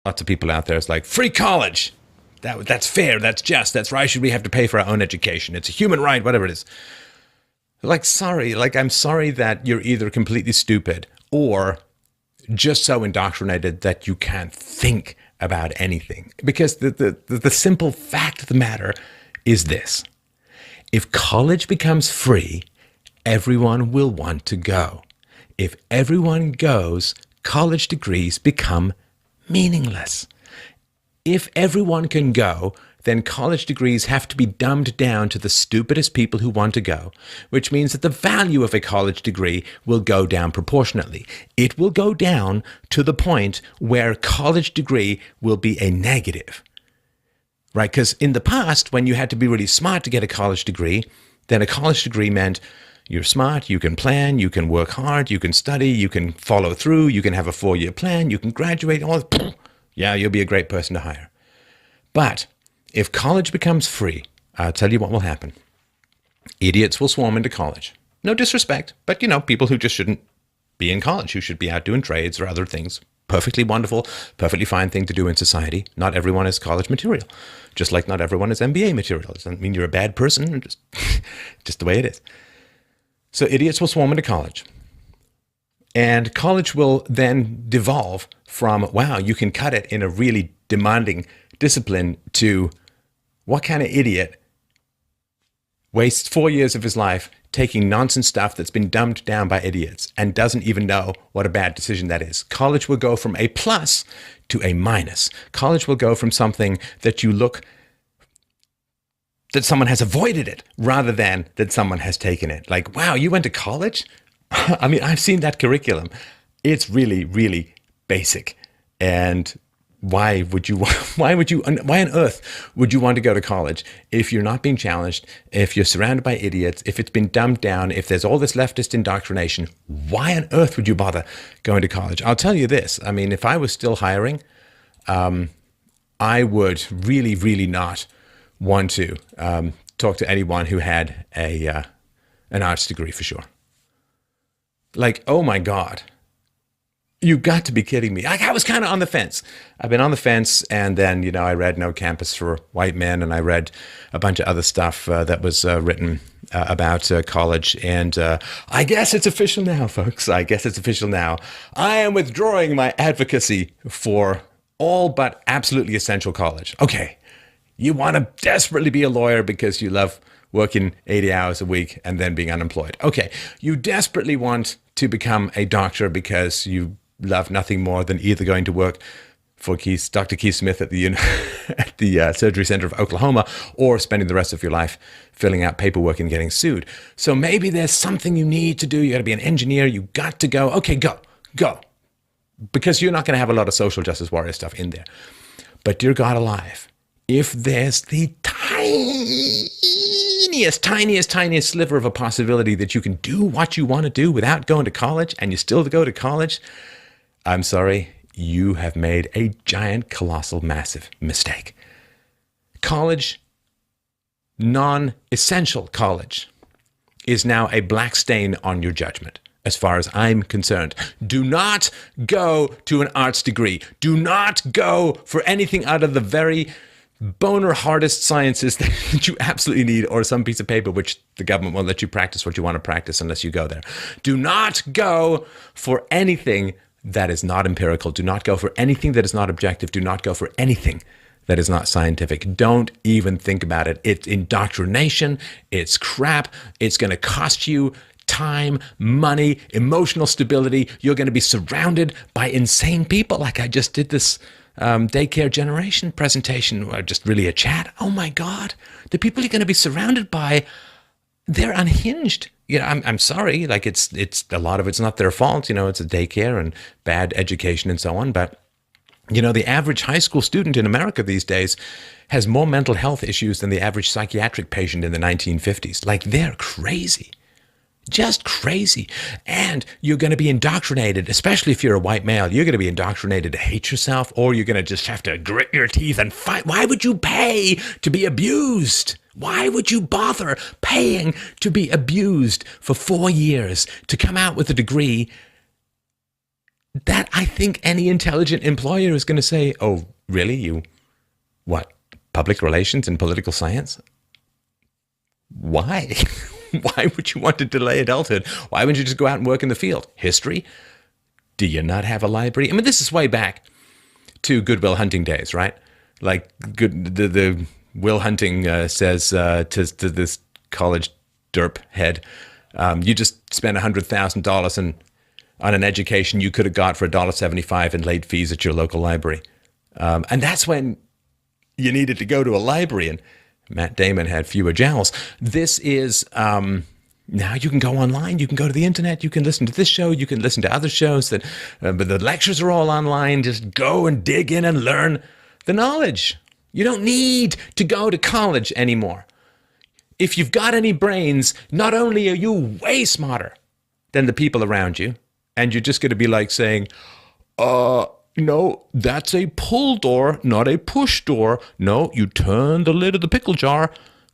lots of people out there is like, free college. That's fair. That's just. That's why should we have to pay for our own education? It's a human right, whatever it is. Like, sorry. Like, I'm sorry that you're either completely stupid or just so indoctrinated that you can't think about anything. Because the simple fact of the matter is this. If college becomes free, everyone will want to go. If everyone goes, college degrees become meaningless. If everyone can go, then college degrees have to be dumbed down to the stupidest people who want to go, which means that the value of a college degree will go down proportionately. It will go down to the point where college degree will be a negative, right? Because in the past, when you had to be really smart to get a college degree, then a college degree meant you're smart, you can plan, you can work hard, you can study, you can follow through, you can have a 4-year plan, you can graduate, yeah, you'll be a great person to hire. But if college becomes free, I'll tell you what will happen. Idiots will swarm into college. No disrespect, but people who just shouldn't be in college, who should be out doing trades or other things. Perfectly wonderful, perfectly fine thing to do in society. Not everyone is college material, just like not everyone is MBA material. It doesn't mean you're a bad person, just the way it is. So idiots will swarm into college. And college will then devolve from, wow, you can cut it in a really demanding discipline, to what kind of idiot wastes 4 years of his life taking nonsense stuff that's been dumbed down by idiots and doesn't even know what a bad decision that is. College will go from a plus to a minus. College will go from something that that someone has avoided it rather than that someone has taken it. Like, wow, you went to college? I mean, I've seen that curriculum. It's really, really basic. And why on earth would you want to go to college if you're not being challenged, if you're surrounded by idiots, if it's been dumbed down, if there's all this leftist indoctrination? Why on earth would you bother going to college? I'll tell you this. I mean, if I was still hiring, I would really, really not want to talk to anyone who had an arts degree for sure. Like, oh my God. You got to be kidding me. I was kind of on the fence. I've been on the fence, and then, I read No Campus for White Men, and I read a bunch of other stuff that was written about college. And I guess it's official now, folks. I guess it's official now. I am withdrawing my advocacy for all but absolutely essential college. Okay, you want to desperately be a lawyer because you love working 80 hours a week and then being unemployed. Okay, you desperately want to become a doctor because you love nothing more than either going to work for Dr. Keith Smith at the Surgery Center of Oklahoma, or spending the rest of your life filling out paperwork and getting sued. So maybe there's something you need to do. You got to be an engineer. You got to go. Okay, go. Because you're not going to have a lot of social justice warrior stuff in there. But dear God alive, if there's the tiniest sliver of a possibility that you can do what you want to do without going to college, and you still go to college, I'm sorry, you have made a giant, colossal, massive mistake. College, non-essential college, is now a black stain on your judgment, as far as I'm concerned. Do not go to an arts degree. Do not go for anything out of the very boner hardest sciences that you absolutely need, or some piece of paper which the government won't let you practice what you want to practice unless you go there. Do not go for anything that is not empirical. Do not go for anything that is not objective. Do not go for anything that is not scientific. Don't even think about it. It's indoctrination. It's crap. It's going to cost you time, money, emotional stability. You're going to be surrounded by insane people. Like I just did this daycare generation presentation, or just really a chat. Oh my God, the people you're going to be surrounded by, they're unhinged. I'm sorry, like it's a lot of it's not their fault. It's a daycare and bad education and so on. But the average high school student in America these days has more mental health issues than the average psychiatric patient in the 1950s. Like, they're crazy. Just crazy. And you're going to be indoctrinated, especially if you're a white male, you're going to be indoctrinated to hate yourself, or you're going to just have to grit your teeth and fight. Why would you pay to be abused? Why would you bother paying to be abused for 4 years to come out with a degree that I think any intelligent employer is going to say, oh, really? You, what, public relations and political science? Why? Why would you want to delay adulthood? Why wouldn't you just go out and work in the field? History? Do you not have a library? I mean, this is way back to Good Will Hunting days, right? Like the Will Hunting says to this college derp head, you just spent $100,000 on an education you could have got for $1.75 in late fees at your local library. And that's when you needed to go to a library, and Matt Damon had fewer jowls. This is, now you can go online, you can go to the internet, you can listen to this show, you can listen to other shows, but the lectures are all online. Just go and dig in and learn the knowledge. You don't need to go to college anymore. If you've got any brains, not only are you way smarter than the people around you, and you're just going to be like saying, no, that's a pull door, not a push door. No, you turn the lid of the pickle jar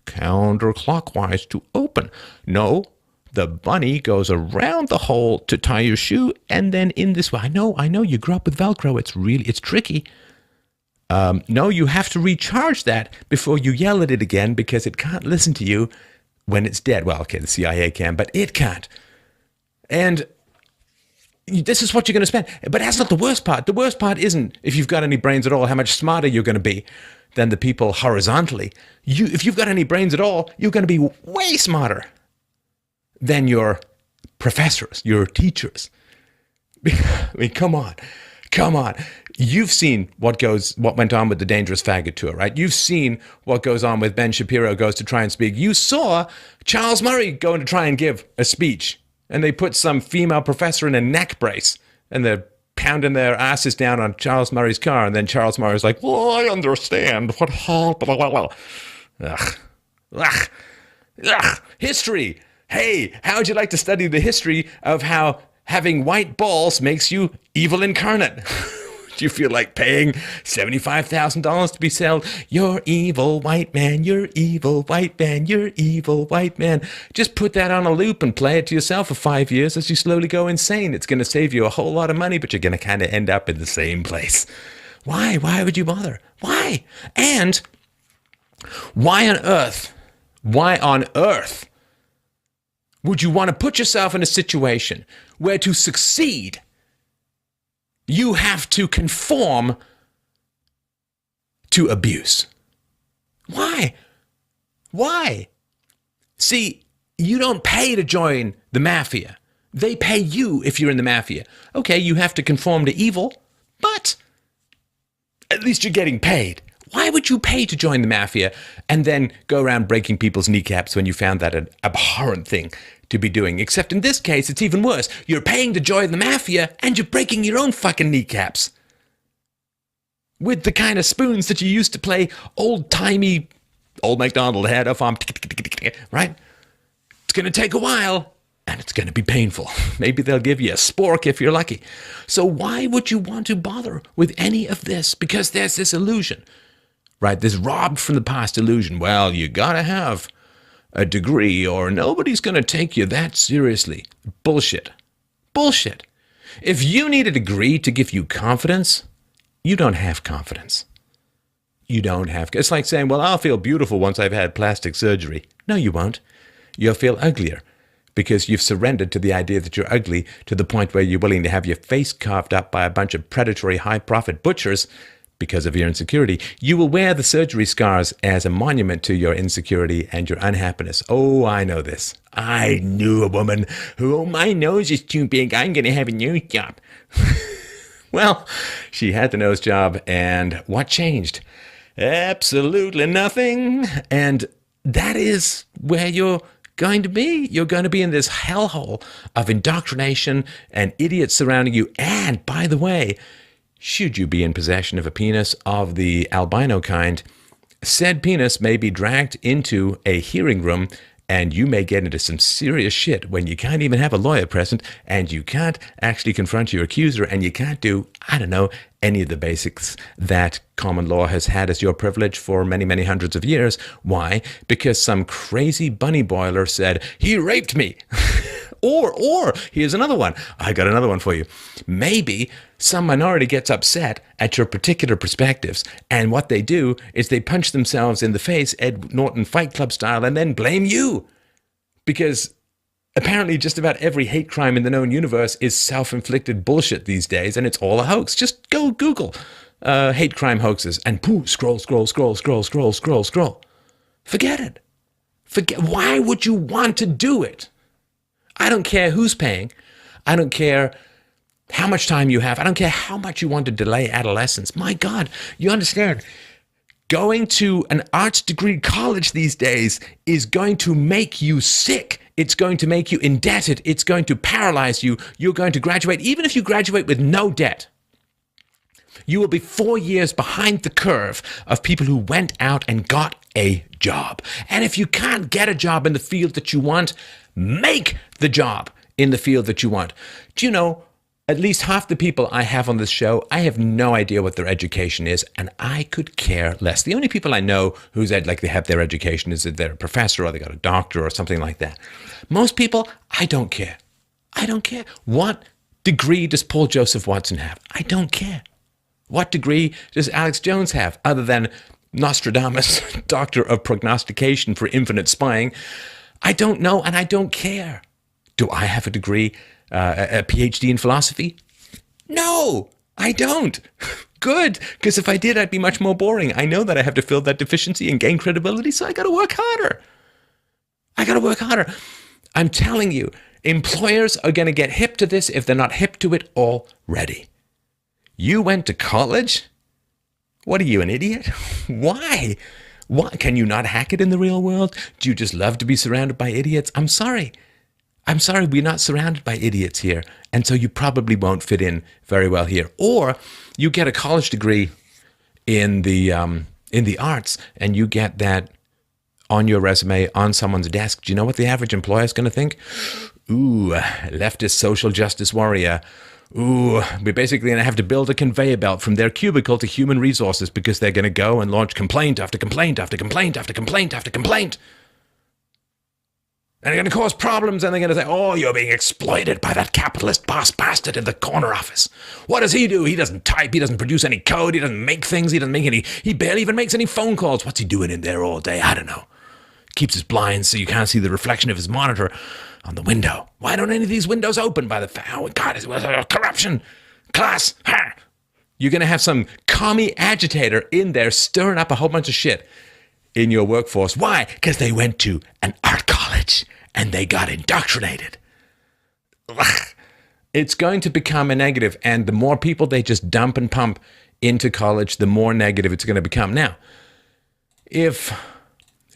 counterclockwise to open. No, the bunny goes around the hole to tie your shoe, and then in this way. I know, you grew up with Velcro. It's tricky. No, you have to recharge that before you yell at it again, because it can't listen to you when it's dead. Well, okay, the CIA can, but it can't. And this is what you're going to spend. But that's not the worst part. The worst part isn't, if you've got any brains at all, how much smarter you're going to be than the people horizontally. If you've got any brains at all, you're going to be way smarter than your professors, your teachers. I mean, come on. You've seen what went on with the Dangerous Faggot Tour, right? You've seen what goes on with Ben Shapiro goes to try and speak. You saw Charles Murray going to try and give a speech, and they put some female professor in a neck brace, and they're pounding their asses down on Charles Murray's car, and then Charles Murray's like, well, I understand what happened. Ugh. History. Hey, how would you like to study the history of how having white balls makes you evil incarnate? Do you feel like paying $75,000 to be sold? You're evil, white man. You're evil, white man. You're evil, white man. Just put that on a loop and play it to yourself for 5 years as you slowly go insane. It's going to save you a whole lot of money, but you're going to kind of end up in the same place. Why? Why would you bother? Why? And why on earth would you want to put yourself in a situation where to succeed, you have to conform to abuse? Why? See, you don't pay to join the mafia. They pay you if you're in the mafia. Okay, you have to conform to evil, but at least you're getting paid. Why would you pay to join the mafia and then go around breaking people's kneecaps when you found that an abhorrent thing to be doing? Except in this case, it's even worse. You're paying to join the mafia and you're breaking your own fucking kneecaps with the kind of spoons that you used to play old-timey Old MacDonald had a farm, right? It's going to take a while, and it's going to be painful. Maybe they'll give you a spork if you're lucky. So why would you want to bother with any of this? Because there's this illusion, right? This robbed from the past illusion. Well, you got to have a degree or nobody's going to take you that seriously. Bullshit. If you need a degree to give you confidence, you don't have confidence. It's like saying, well, I'll feel beautiful once I've had plastic surgery. No, you won't. You'll feel uglier because you've surrendered to the idea that you're ugly to the point where you're willing to have your face carved up by a bunch of predatory high-profit butchers because of your insecurity. You will wear the surgery scars as a monument to your insecurity and your unhappiness. Oh, I know this. I knew a woman who, oh, my nose is too big. I'm going to have a nose job. Well, she had the nose job, and what changed? Absolutely nothing. And that is where you're going to be. You're going to be in this hellhole of indoctrination and idiots surrounding you. And by the way, should you be in possession of a penis of the albino kind, said penis may be dragged into a hearing room and you may get into some serious shit when you can't even have a lawyer present and you can't actually confront your accuser and you can't do, I don't know, any of the basics that common law has had as your privilege for many, many hundreds of years. Why? Because some crazy bunny boiler said, he raped me. Or here's another one. I got another one for you. Maybe some minority gets upset at your particular perspectives, and what they do is they punch themselves in the face, Ed Norton Fight Club style, and then blame you. Because apparently just about every hate crime in the known universe is self-inflicted bullshit these days, and it's all a hoax. Just go Google hate crime hoaxes, and scroll. Forget it. Why would you want to do it? I don't care who's paying. I don't care how much time you have. I don't care how much you want to delay adolescence. My God, you understand? Going to an arts degree college these days is going to make you sick. It's going to make you indebted. It's going to paralyze you. You're going to graduate. Even if you graduate with no debt, you will be 4 years behind the curve of people who went out and got a job. And if you can't get a job in the field that you want, make the job in the field that you want. Do you know, at least half the people I have on this show, I have no idea what their education is, and I could care less. The only people I know who's like they have their education is that they're a professor or they got a doctor or something like that. Most people, I don't care. I don't care. What degree does Paul Joseph Watson have? I don't care. What degree does Alex Jones have, other than Nostradamus, doctor of prognostication for infinite spying? I don't know, and I don't care. Do I have a degree, a PhD in philosophy? No, I don't. Good, because if I did, I'd be much more boring. I know that I have to fill that deficiency and gain credibility, so I got to work harder. I'm telling you, employers are going to get hip to this if they're not hip to it already. You went to college? What are you, an idiot? Why? Why? Can you not hack it in the real world? Do you just love to be surrounded by idiots? I'm sorry, we're not surrounded by idiots here. And so you probably won't fit in very well here. Or you get a college degree in the arts, and you get that on your resume, on someone's desk. Do you know what the average employer is going to think? Ooh, leftist social justice warrior. Ooh, we're basically going to have to build a conveyor belt from their cubicle to human resources, because they're going to go and launch complaint after complaint after complaint after complaint after complaint. And they're going to cause problems, and they're going to say, oh, you're being exploited by that capitalist boss bastard in the corner office. What does he do? He doesn't type. He doesn't produce any code. He doesn't make things. He barely even makes any phone calls. What's he doing in there all day? I don't know. Keeps his blinds so you can't see the reflection of his monitor on the window. Why don't any of these windows open by the oh God, it's corruption, class. Ha. You're going to have some commie agitator in there stirring up a whole bunch of shit in your workforce. Why? Because they went to an art college and they got indoctrinated. Ugh. It's going to become a negative, and the more people they just dump and pump into college, the more negative it's going to become. Now, if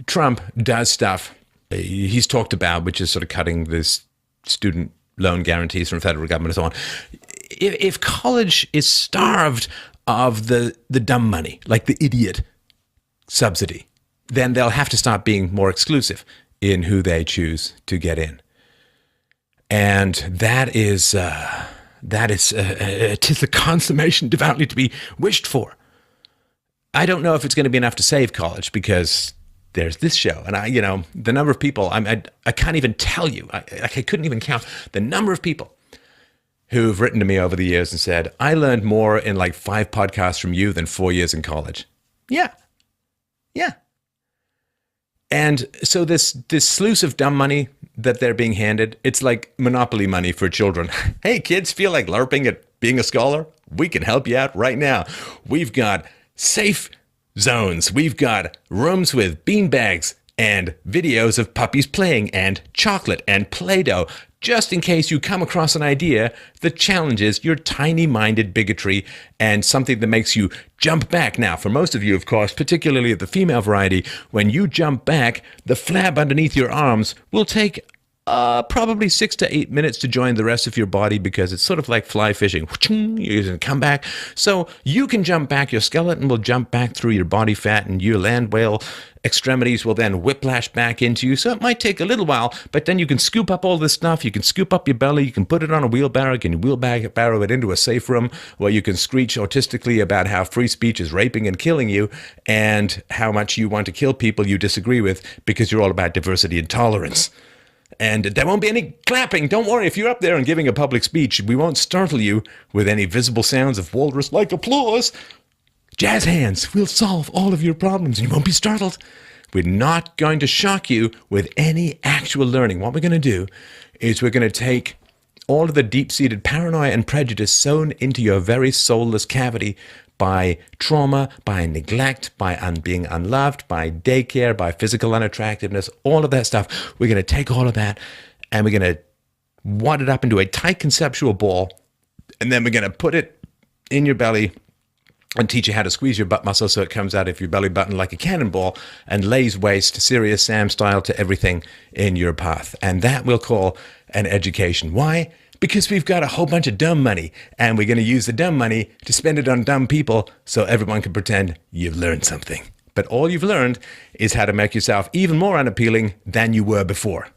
Trump does stuff he's talked about, which is sort of cutting this student loan guarantees from the federal government and so on. If college is starved of the dumb money, like the idiot subsidy, then they'll have to start being more exclusive in who they choose to get in. And that is 'tis the consummation devoutly to be wished for. I don't know if it's going to be enough to save college, because there's this show, and the number of people, I can't even tell you, I couldn't even count the number of people who've written to me over the years and said, I learned more in like 5 podcasts from you than 4 years in college. Yeah. And so this sluice of dumb money that they're being handed, it's like Monopoly money for children. Hey, kids, feel like LARPing at being a scholar? We can help you out right now. We've got safe zones. We've got rooms with beanbags and videos of puppies playing and chocolate and Play-Doh, just in case you come across an idea that challenges your tiny-minded bigotry and something that makes you jump back. Now, for most of you, of course, particularly the female variety, when you jump back, the flab underneath your arms will take probably 6 to 8 minutes to join the rest of your body, because it's sort of like fly fishing. You can come back. So you can jump back. Your skeleton will jump back through your body fat, and your land whale extremities will then whiplash back into you. So it might take a little while, but then you can scoop up all this stuff. You can scoop up your belly. You can put it on a wheelbarrow. You can wheelbarrow it into a safe room where you can screech autistically about how free speech is raping and killing you, and how much you want to kill people you disagree with, because you're all about diversity and tolerance. And there won't be any clapping. Don't worry, if you're up there and giving a public speech, we won't startle you with any visible sounds of walrus-like applause. Jazz hands. We'll solve all of your problems and you won't be startled. We're not going to shock you with any actual learning. What we're going to do is we're going to take all of the deep-seated paranoia and prejudice sown into your very soulless cavity by trauma, by neglect, by being unloved, by daycare, by physical unattractiveness, all of that stuff. We're going to take all of that and we're going to wad it up into a tight conceptual ball, and then we're going to put it in your belly and teach you how to squeeze your butt muscle so it comes out of your belly button like a cannonball and lays waste, Serious Sam style, to everything in your path. And that we'll call an education. Why? Because we've got a whole bunch of dumb money, and we're going to use the dumb money to spend it on dumb people so everyone can pretend you've learned something. But all you've learned is how to make yourself even more unappealing than you were before.